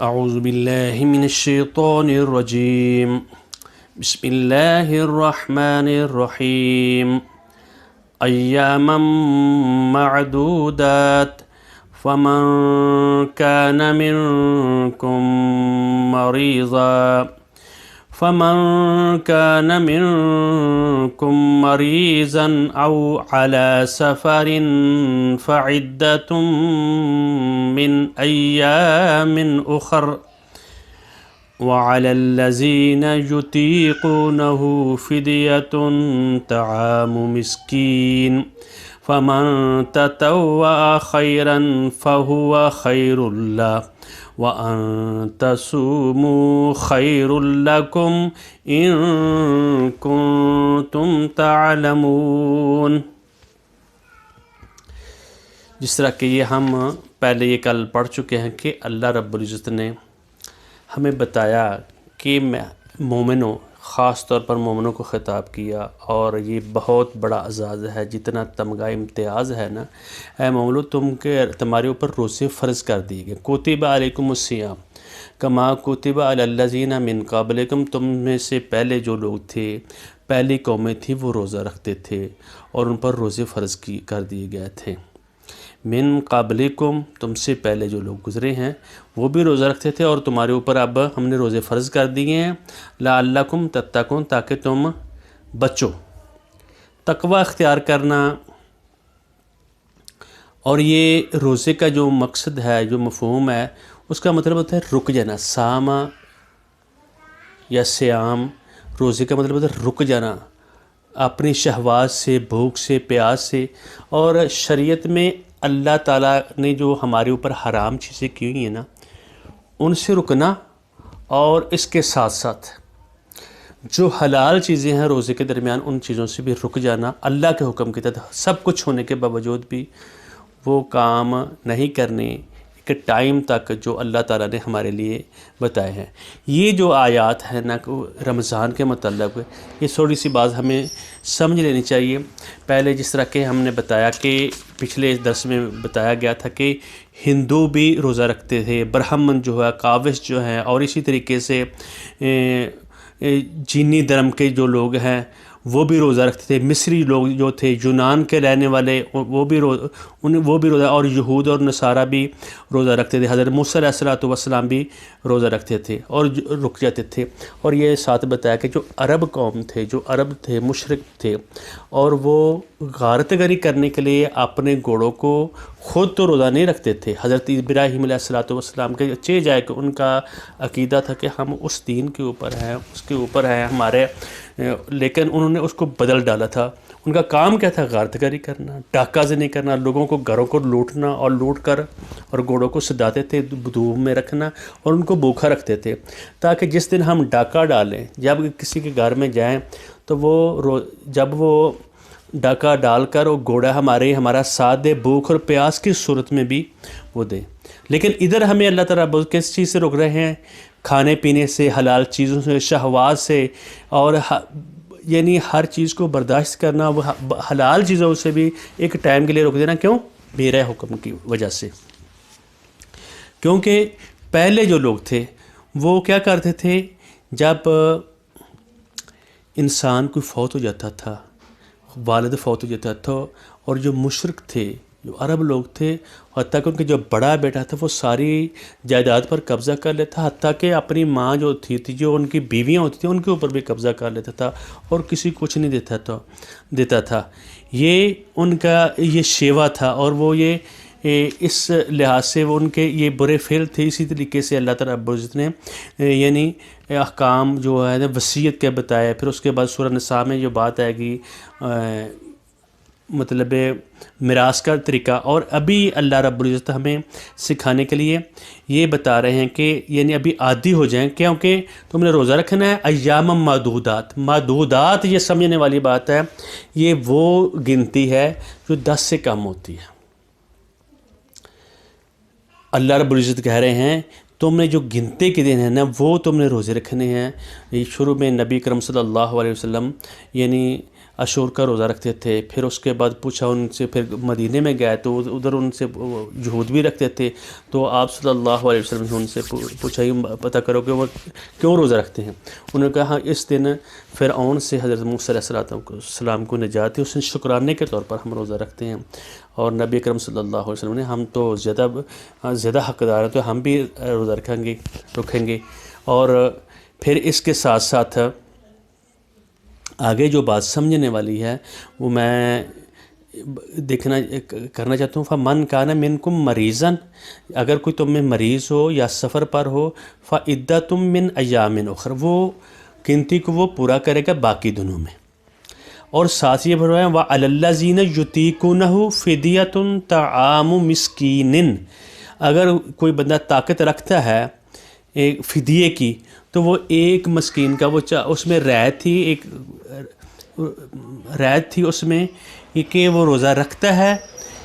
اعوذ باللہ من الشیطان الرجیم بسم اللہ الرحمن الرحیم ایاما معدودات فمن كان منكم مريضا أو على سفر فعدة من أيام أخر وعلى الذين يطيقونه فدية طعام مسكين فمن تطوع خيرا فهو خير له وَأَن تَصُومُوا خَيْرٌ لَكُمْ إِن كُنتُمْ تَعْلَمُونَ۔ جس طرح کہ یہ ہم پہلے یہ کل پڑھ چکے ہیں کہ اللہ رب العزت نے ہمیں بتایا کہ مومنوں، خاص طور پر مومنوں کو خطاب کیا، اور یہ بہت بڑا اعزاز ہے، جتنا تمغہ امتیاز ہے نا، اے مومنو تمہارے اوپر روزے فرض کر دیے گئے۔ کتب علیکم الصیام کما کتب علی الذین من قبلکم، تم میں سے پہلے جو لوگ تھے، پہلی قومیں تھیں، وہ روزہ رکھتے تھے اور ان پر روزے فرض کر دیے گئے تھے۔ من قبلکم، تم سے پہلے جو لوگ گزرے ہیں وہ بھی روزہ رکھتے تھے، اور تمہارے اوپر اب ہم نے روزے فرض کر دیے ہیں، لعلکم تتقون، تاکہ تم بچو۔ تقوی اختیار کرنا، اور یہ روزے کا جو مقصد ہے، جو مفہوم ہے، اس کا مطلب ہوتا ہے رک جانا۔ سامہ یا سیام، روزے کا مطلب ہوتا ہے رک جانا اپنی شہوات سے، بھوک سے، پیاس سے، اور شریعت میں اللہ تعالیٰ نے جو ہمارے اوپر حرام چیزیں کی ہوئی ہیں نا، ان سے رکنا، اور اس کے ساتھ ساتھ جو حلال چیزیں ہیں روزے کے درمیان، ان چیزوں سے بھی رک جانا۔ اللہ کے حکم کے تحت سب کچھ ہونے کے باوجود بھی وہ کام نہیں کرنے ایک ٹائم تک جو اللہ تعالیٰ نے ہمارے لیے بتائے ہیں۔ یہ جو آیات ہیں نا رمضان کے متعلق، یہ تھوڑی سی بات ہمیں سمجھ لینی چاہیے۔ پہلے جس طرح کہ ہم نے بتایا کہ پچھلے درس میں بتایا گیا تھا کہ ہندو بھی روزہ رکھتے تھے، برہمن جو ہے، کاوش جو ہیں، اور اسی طریقے سے جینی دھرم کے جو لوگ ہیں وہ بھی روزہ رکھتے تھے، مصری لوگ جو تھے، یونان کے رہنے والے، وہ بھی روزہ، اور یہود اور نصارہ بھی روزہ رکھتے تھے۔ حضرت موسیٰ علیہ السلام بھی روزہ رکھتے تھے اور رک جاتے تھے۔ اور یہ ساتھ بتایا کہ جو عرب قوم تھے، جو عرب تھے، مشرک تھے، اور وہ غارت گری کرنے کے لیے اپنے گھوڑوں کو خود تو روزہ نہیں رکھتے تھے۔ حضرت ابراہیم علیہ السلام کے اچھے جائے کہ ان کا عقیدہ تھا کہ ہم اس دین کے اوپر ہیں، اس کے اوپر ہیں ہمارے، لیکن انہوں نے اس کو بدل ڈالا تھا۔ ان کا کام کیا تھا؟ غارت گری کرنا، ڈاکہ زنی کرنا، لوگوں کو گھروں کو لوٹنا، اور لوٹ کر اور گھوڑوں کو سداتے تھے، دھوپ میں رکھنا، اور ان کو بھوکھا رکھتے تھے، تاکہ جس دن ہم ڈاکہ ڈالیں، جب کسی کے گھر میں جائیں تو جب وہ ڈاکہ ڈال کر وہ گھوڑا ہمارا ساتھ دے، بھوک اور پیاس کی صورت میں بھی وہ دے۔ لیکن ادھر ہمیں اللہ تعالیٰ کس چیز سے روک رہے ہیں؟ کھانے پینے سے، حلال چیزوں سے، شہوات سے، اور یعنی ہر چیز کو برداشت کرنا، وہ حلال چیزوں سے بھی ایک ٹائم کے لیے روک دینا۔ کیوں؟ میرے حکم کی وجہ سے۔ کیونکہ پہلے جو لوگ تھے وہ کیا کرتے تھے؟ جب انسان کوئی فوت ہو جاتا تھا، والد فوت ہو جاتا تھا، اور جو مشرک تھے، جو عرب لوگ تھے، حتیٰ کہ ان کے جو بڑا بیٹا تھا وہ ساری جائیداد پر قبضہ کر لیتا، حتیٰ کہ اپنی ماں جو تھی جو ان کی بیویاں ہوتی تھیں، ان کے اوپر بھی قبضہ کر لیتا تھا، اور کسی کو کچھ نہیں دیتا تھا۔ یہ ان کا یہ شیوا تھا، اور وہ یہ اس لحاظ سے وہ ان کے یہ برے فعل تھے۔ اسی طریقے سے اللہ تعالیٰ رب العزت نے یعنی احکام جو ہے وصیت کے بتایا۔ پھر اس کے بعد سورہ نساء میں جو بات آئے گی مطلب میراث کا طریقہ، اور ابھی اللہ رب العزت ہمیں سکھانے کے لیے یہ بتا رہے ہیں کہ یعنی ابھی عادی ہو جائیں، کیونکہ تم نے روزہ رکھنا ہے ایام معدودات، یہ سمجھنے والی بات ہے۔ یہ وہ گنتی ہے جو 10 سے کم ہوتی ہے۔ اللہ رب العزت کہہ رہے ہیں تم نے جو گنتے کے دن ہیں نا، وہ تم نے روزے رکھنے ہیں۔ یہ شروع میں نبی کرم صلی اللہ علیہ وسلم یعنی عاشور کا روزہ رکھتے تھے. پھر اس کے بعد پوچھا ان سے، پھر مدینے میں گئے تو ادھر ان سے جہود بھی رکھتے تھے. تو آپ صلی اللہ علیہ وسلم نے ان سے پوچھا یہ پتہ کرو کہ وہ کیوں روزہ رکھتے ہیں. انہوں نے کہا ہاں اس دن فرعون سے حضرت موسیٰ علیہ السلام کو نجات ہے، اس نے شکرانے کے طور پر ہم روزہ رکھتے ہیں. اور نبی اکرم صلی اللہ علیہ وسلم نے ہم تو زیادہ حقدار ہیں تو ہم بھی روزہ رکھیں گے. اور پھر اس کے ساتھ ساتھ آگے جو بات سمجھنے والی ہے وہ میں کرنا چاہتا ہوں. فمن کان منکم مریضاً، اگر کوئی تم میں مریض ہو یا سفر پر ہو، فعدۃ من ایام اخر، وہ گنتی کو وہ پورا کرے گا باقی دنوں میں. اور ساتھ یہ فرمایا وعلی الذین یطیقونہ فدیۃ طعام مسکین، اگر کوئی بندہ طاقت رکھتا ہے ایک فدیے کی تو وہ ایک مسکین کا، وہ اس میں رعایت تھی اس میں کہ وہ روزہ رکھتا ہے،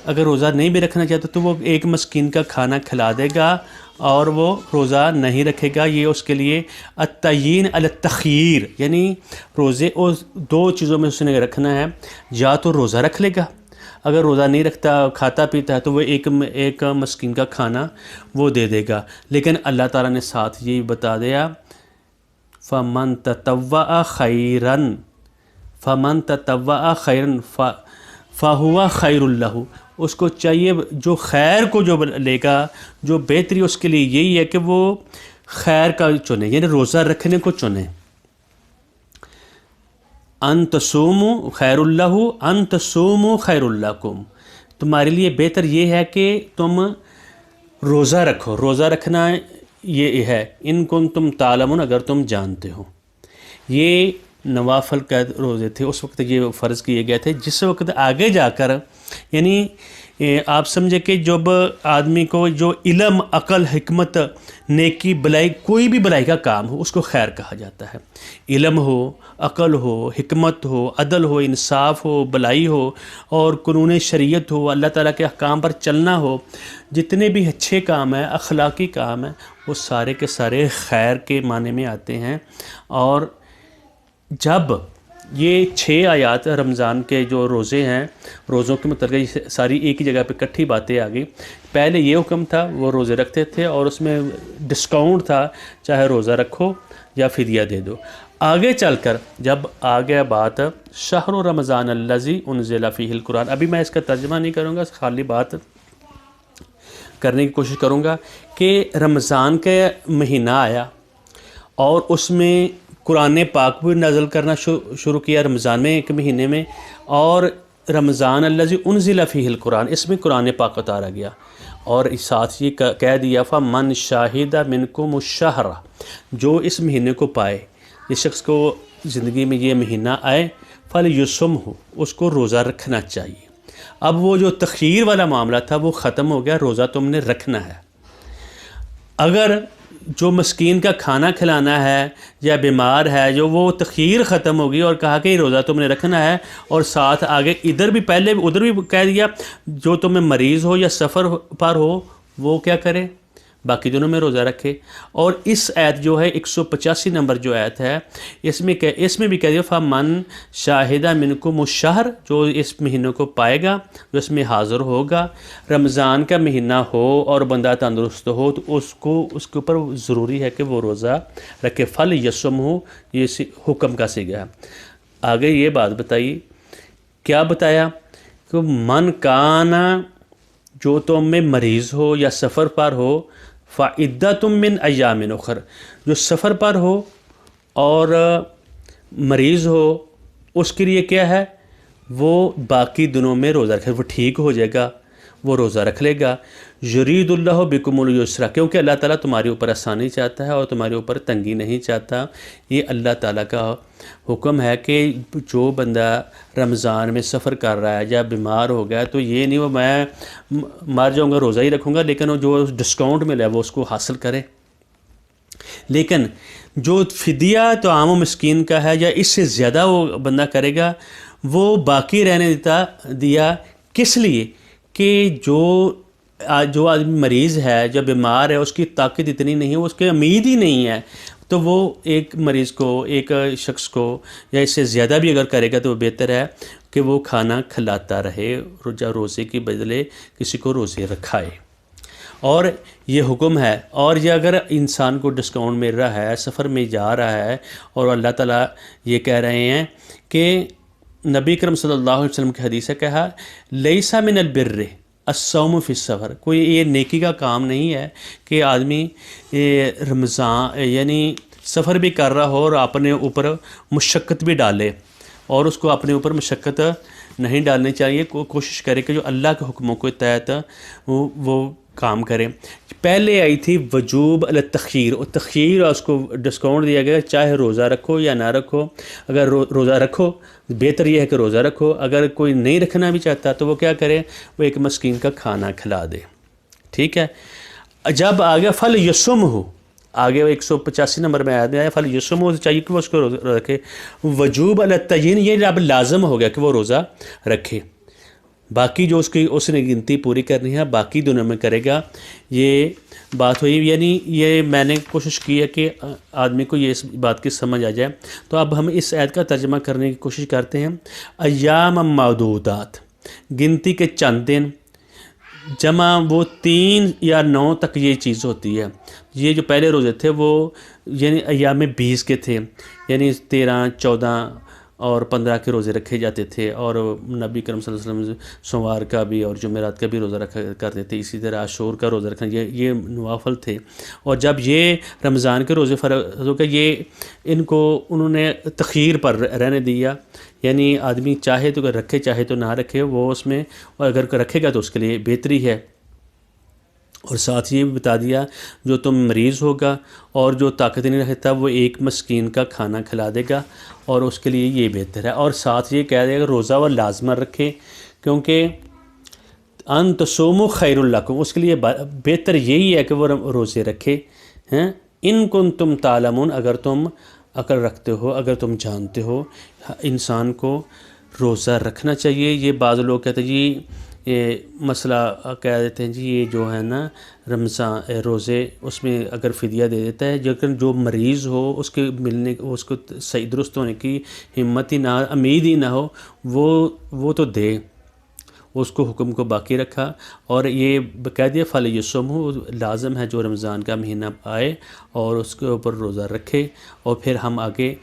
اگر روزہ نہیں بھی رکھنا چاہتا تو وہ ایک مسکین کا کھانا کھلا دے گا اور وہ روزہ نہیں رکھے گا. یہ اس کے لیے التعیین علی التخییر، یعنی روزے دو چیزوں میں اس نے رکھنا ہے، یا تو روزہ رکھ لے گا، اگر روزہ نہیں رکھتا کھاتا پیتا ہے تو وہ ایک مسکین کا کھانا وہ دے دے گا. لیکن اللہ تعالیٰ نے ساتھ یہ بتا دیا فَمَن تَطَوَّعَ خَيْرًا فَهُوَ خَيْرٌ لَهُ، اس کو چاہیے جو خیر کو جو لے گا، جو بہتری اس کے لیے یہی ہے کہ وہ خیر کا چنے، یعنی روزہ رکھنے کو چنے. ان تصوموا خیر اللہ ان تصوموا خیر لکم، تمہارے لیے بہتر یہ ہے کہ تم روزہ رکھو. روزہ رکھنا یہ ہے ان کنتم تعلمون، اگر تم جانتے ہو. یہ نوافل کا روزے تھے، اس وقت یہ فرض کیے گئے تھے. جس وقت آگے جا کر یعنی آپ سمجھے کہ جب آدمی کو جو علم، عقل، حکمت، نیکی، بلائی، کوئی بھی بلائی کا کام ہو اس کو خیر کہا جاتا ہے. علم ہو، عقل ہو، حکمت ہو، عدل ہو، انصاف ہو، بلائی ہو، اور قانون شریعت ہو، اللہ تعالیٰ کے احکام پر چلنا ہو، جتنے بھی اچھے کام ہیں، اخلاقی کام ہیں، وہ سارے کے سارے خیر کے معنی میں آتے ہیں. اور جب یہ 6 آیات رمضان کے جو روزے ہیں، روزوں کے متعلق ساری ایک ہی جگہ پہ اکٹھی باتیں آ گئی. پہلے یہ حکم تھا وہ روزے رکھتے تھے اور اس میں ڈسکاؤنٹ تھا، چاہے روزہ رکھو یا فدیہ دے دو. آگے چل کر جب آ گیا بات شہر رمضان الذی انزل فیہ القرآن، ابھی میں اس کا ترجمہ نہیں کروں گا، خالی بات کرنے کی کوشش کروں گا کہ رمضان کا مہینہ آیا اور اس میں قرآن پاک بھی نازل کرنا شروع کیا رمضان میں ایک مہینے میں. اور رمضان الذی انزل فیہ القرآن، اس میں قرآن پاک اتارا گیا. اور ساتھ یہ کہہ دیا فمن شاہد منکم الشہر، جو اس مہینے کو پائے، جس شخص کو زندگی میں یہ مہینہ آئے، فلیصمہ، اس کو روزہ رکھنا چاہیے. اب وہ جو تخیر والا معاملہ تھا وہ ختم ہو گیا، روزہ تم نے رکھنا ہے. اگر جو مسکین کا کھانا کھلانا ہے یا بیمار ہے، جو وہ تخیر ختم ہوگی اور کہا کہ یہ روزہ تم نے رکھنا ہے. اور ساتھ آگے ادھر بھی کہہ دیا جو تم میں مریض ہو یا سفر پر ہو وہ کیا کرے، باقی دنوں میں روزہ رکھے. اور اس آیت جو ہے 185 نمبر جو آیت ہے، اس میں بھی کہہ دیا فمن شاہدہ منکم الشہر، جو اس مہینوں کو پائے گا، جو اس میں حاضر ہوگا، رمضان کا مہینہ ہو اور بندہ تندرست ہو تو اس کے اوپر ضروری ہے کہ وہ روزہ رکھے. فلیصمہ، یہ حکم کا صیغہ ہے. آگے یہ بات بتائی، کیا بتایا کہ من کانا، جو تم میں مریض ہو یا سفر پر ہو، فعدۃ من ایام اخر، جو سفر پر ہو اور مریض ہو اس کے لیے کیا ہے، وہ باقی دنوں میں روزہ رکھے، وہ ٹھیک ہو جائے گا، وہ روزہ رکھ لے گا. یرید اللہ بکم الیسر، کیونکہ اللہ تعالیٰ تمہارے اوپر آسانی چاہتا ہے اور تمہارے اوپر تنگی نہیں چاہتا. یہ اللہ تعالیٰ کا حکم ہے کہ جو بندہ رمضان میں سفر کر رہا ہے یا بیمار ہو گیا تو یہ نہیں وہ میں مر جاؤں گا روزہ ہی رکھوں گا، لیکن جو ڈسکاؤنٹ ملا وہ اس کو حاصل کرے. لیکن جو فدیہ تو عام و مسکین کا ہے یا اس سے زیادہ وہ بندہ کرے گا، وہ باقی رہنے دیا. کس لیے کہ جو جو آدمی مریض ہے، جو بیمار ہے، اس کی طاقت اتنی نہیں ہے، اس کی امید ہی نہیں ہے، تو وہ ایک مریض کو، ایک شخص کو یا اس سے زیادہ بھی اگر کرے گا تو وہ بہتر ہے کہ وہ کھانا کھلاتا رہے، روزے کی بدلے کسی کو روزے رکھائے۔ اور یہ حکم ہے، اور یہ اگر انسان کو ڈسکاؤنٹ مل رہا ہے، سفر میں جا رہا ہے، اور اللہ تعالیٰ یہ کہہ رہے ہیں کہ نبی کرم صلی اللہ علیہ وسلم کی حدیث ہے، کہا لیسا من البر الصوم فی السفر، کوئی یہ نیکی کا کام نہیں ہے کہ آدمی رمضان یعنی سفر بھی کر رہا ہو اور اپنے اوپر مشقت بھی ڈالے، اور اس کو اپنے اوپر مشقت نہیں ڈالنی چاہیے، کوشش کرے کہ جو اللہ کے حکموں کے تحت وہ کام کرے۔ پہلے آئی تھی وجوب التخیر، اور تخیر اس کو ڈسکاؤنٹ دیا گیا، چاہے روزہ رکھو یا نہ رکھو، اگر روزہ رکھو بہتر یہ ہے کہ روزہ رکھو، اگر کوئی نہیں رکھنا بھی چاہتا تو وہ کیا کرے، وہ ایک مسکین کا کھانا کھلا دے، ٹھیک ہے۔ جب آگے فل یسم ہو، آگے 185 نمبر میں آیا فل یسم ہو، چاہیے کہ وہ اس کو روزہ رکھے۔ وجوب التعین، یہ اب لازم ہو گیا کہ وہ روزہ رکھے، باقی جو اس نے گنتی پوری کرنی ہے باقی دنوں میں کرے گا، یہ بات ہوئی۔ یعنی یہ میں نے کوشش کی ہے کہ آدمی کو یہ اس بات کی سمجھ آ جائے۔ تو اب ہم اس آیت کا ترجمہ کرنے کی کوشش کرتے ہیں۔ ایام معدودات، گنتی کے چند دن، جمع وہ 3 یا 9 تک یہ چیز ہوتی ہے۔ یہ جو پہلے روزے تھے وہ یعنی ایام 20 کے تھے، یعنی 13، 14 اور 15 کے روزے رکھے جاتے تھے، اور نبی کرم صلی اللہ علیہ وسلم سوموار کا بھی اور جمعرات کا بھی روزہ رکھا کرتے تھے، اسی طرح عاشور کا روزہ رکھنا، یہ نوافل تھے۔ اور جب یہ رمضان کے روزے فرض ہو گئے، یہ ان کو انہوں نے تخیر پر رہنے دیا، یعنی آدمی چاہے تو رکھے چاہے تو نہ رکھے، وہ اس میں، اور اگر رکھے گا تو اس کے لیے بہتری ہے۔ اور ساتھ یہ بھی بتا دیا جو تم مریض ہوگا اور جو طاقت نہیں رکھتا وہ ایک مسکین کا کھانا کھلا دے گا، اور اس کے لیے یہ بہتر ہے۔ اور ساتھ یہ کہہ دے گا روزہ وہ لازمہ رکھے، کیونکہ ان تصوموا خیر لکم، اس کے لیے بہتر یہی ہے کہ وہ روزے رکھے ہیں۔ ان کنتم تعلمون، اگر تم عقل رکھتے ہو، اگر تم جانتے ہو، انسان کو روزہ رکھنا چاہیے۔ یہ بعض لوگ کہتے ہیں جی یہ مسئلہ کہہ دیتے ہیں جی یہ جو ہے نا رمضان روزے اس میں اگر فدیہ دے دیتا ہے، لیکن جو مریض ہو اس کے ملنے، اس کو صحیح درست ہونے کی ہمت ہی نہ، امید ہی نہ ہو، وہ تو دے، اس کو حکم کو باقی رکھا۔ اور یہ کہہ دیا فل یصوم، لازم ہے جو رمضان کا مہینہ آئے اور اس کے اوپر روزہ رکھے۔ اور پھر ہم آگے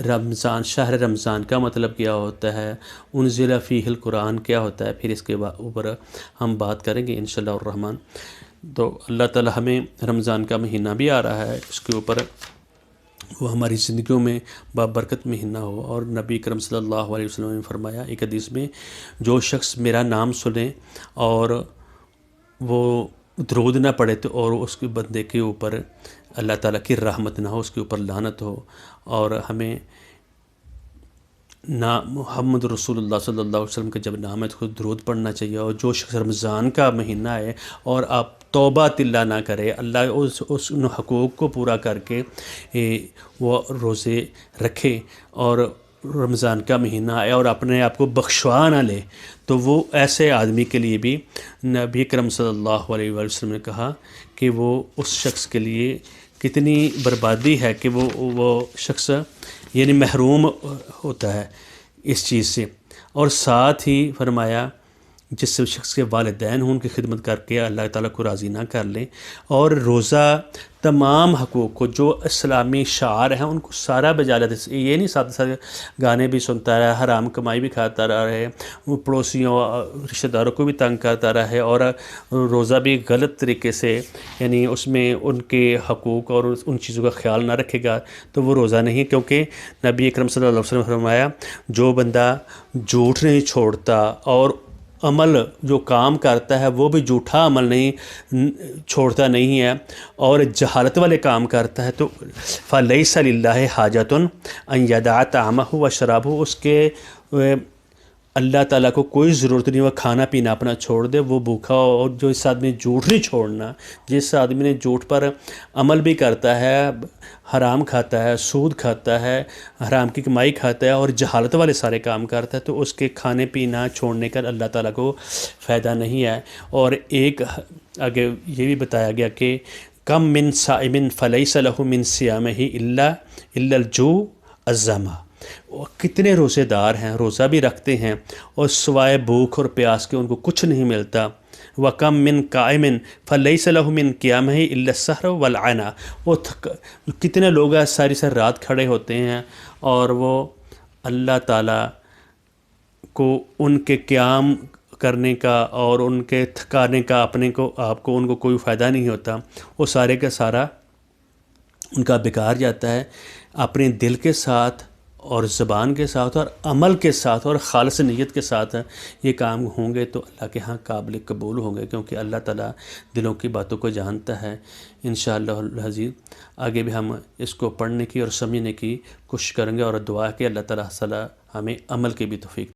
رمضان، شہر رمضان کا مطلب کیا ہوتا ہے، انزل فیہ القرآن کیا ہوتا ہے، پھر اس کے اوپر ہم بات کریں گے انشاءاللہ الرحمن۔ تو اللہ تعالی ہمیں رمضان کا مہینہ بھی آ رہا ہے، اس کے اوپر وہ ہماری زندگیوں میں بابرکت مہینہ ہو۔ اور نبی کرم صلی اللہ علیہ وسلم نے فرمایا ایک حدیث میں، جو شخص میرا نام سنے اور وہ درود نہ پڑھے تو، اور اس کے بندے کے اوپر اللہ تعالیٰ کی رحمت نہ ہو، اس کے اوپر لعنت ہو۔ اور ہمیں محمد رسول اللہ صلی اللہ علیہ وسلم کے جب نام ہے تو درود پڑھنا چاہیے۔ اور جو شخص رمضان کا مہینہ ہے اور آپ توبہ اللہ نہ کرے، اللہ اس حقوق کو پورا کر کے وہ روزے رکھے اور رمضان کا مہینہ آئے اور اپنے آپ کو بخشوا نہ لے، تو وہ ایسے آدمی کے لیے بھی نبی کرم صلی اللہ علیہ وسلم نے کہا کہ وہ اس شخص کے لیے کتنی بربادی ہے کہ وہ شخص یعنی محروم ہوتا ہے اس چیز سے۔ اور ساتھ ہی فرمایا جس شخص کے والدین ہوں ان کی خدمت کر کے اللہ تعالیٰ کو راضی نہ کر لیں، اور روزہ تمام حقوق کو جو اسلامی شعار ہیں ان کو سارا بجا لیتے، یہ نہیں ساتھ ساتھ گانے بھی سنتا رہے، حرام کمائی بھی کھاتا رہے، وہ پڑوسیوں رشتہ داروں کو بھی تنگ کرتا رہے، اور روزہ بھی غلط طریقے سے یعنی اس میں ان کے حقوق اور ان چیزوں کا خیال نہ رکھے گا تو وہ روزہ نہیں، کیونکہ نبی اکرم صلی اللہ علیہ وسلم نے فرمایا جو بندہ جھوٹ نہیں چھوڑتا اور عمل جو کام کرتا ہے وہ بھی جھوٹا عمل نہیں چھوڑتا نہیں ہے اور جہالت والے کام کرتا ہے، تو فَلَيْسَ لِلَّهِ حَاجَةٌ أَن يَدَعَ طَعَامَهُ وَشَرَابَهُ، اس کے اللہ تعالیٰ کو کوئی ضرورت نہیں، وہ کھانا پینا اپنا چھوڑ دے، وہ بھوکا ہو۔ اور جو اس آدمی نے جھوٹ نہیں چھوڑنا، جس آدمی نے جھوٹ پر عمل بھی کرتا ہے، حرام کھاتا ہے، سود کھاتا ہے، حرام کی کمائی کھاتا ہے اور جہالت والے سارے کام کرتا ہے، تو اس کے کھانے پینا چھوڑنے کا اللہ تعالیٰ کو فائدہ نہیں ہے۔ اور ایک آگے یہ بھی بتایا گیا کہ کم من صائم فلیس لہ من صیامہ الا الجوع الظمأ، کتنے روزے دار ہیں، روزہ بھی رکھتے ہیں اور سوائے بھوک اور پیاس کے ان کو کچھ نہیں ملتا۔ وَكَم مِّن قَائِمٍ فَلَيْسَ لَهُ مِن قِيَامِهِ إِلَّا السَّهْرُ وَالْعَنَا، کتنے لوگ ساری ساری رات کھڑے ہوتے ہیں اور وہ اللہ تعالیٰ کو ان کے قیام کرنے کا اور ان کے تھکانے کا اپنے کو آپ کو ان کو کوئی فائدہ نہیں ہوتا، وہ سارے کا سارا ان کا بیکار جاتا ہے۔ اپنے دل کے ساتھ اور زبان کے ساتھ اور عمل کے ساتھ اور خالص نیت کے ساتھ یہ کام ہوں گے تو اللہ کے ہاں قابل قبول ہوں گے، کیونکہ اللہ تعالیٰ دلوں کی باتوں کو جانتا ہے۔ انشاءاللہ العزیز آگے بھی ہم اس کو پڑھنے کی اور سمجھنے کی کوشش کریں گے، اور دعا کہ اللہ تعالیٰ ہمیں عمل کی بھی توفیق